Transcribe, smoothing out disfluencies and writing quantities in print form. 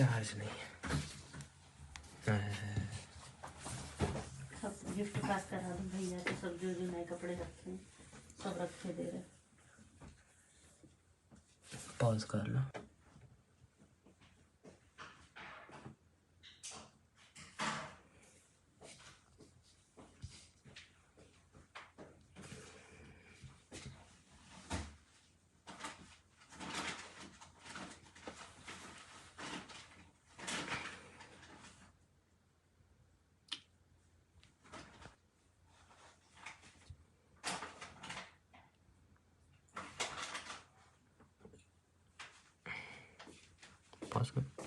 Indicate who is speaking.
Speaker 1: Charge नहीं है।
Speaker 2: सब गिफ्ट पैक करा दूँ भैया को, सब जो जो नए कपड़े रखे हैं सब रखे दे रहे।
Speaker 1: पॉज कर लो। पॉज कर।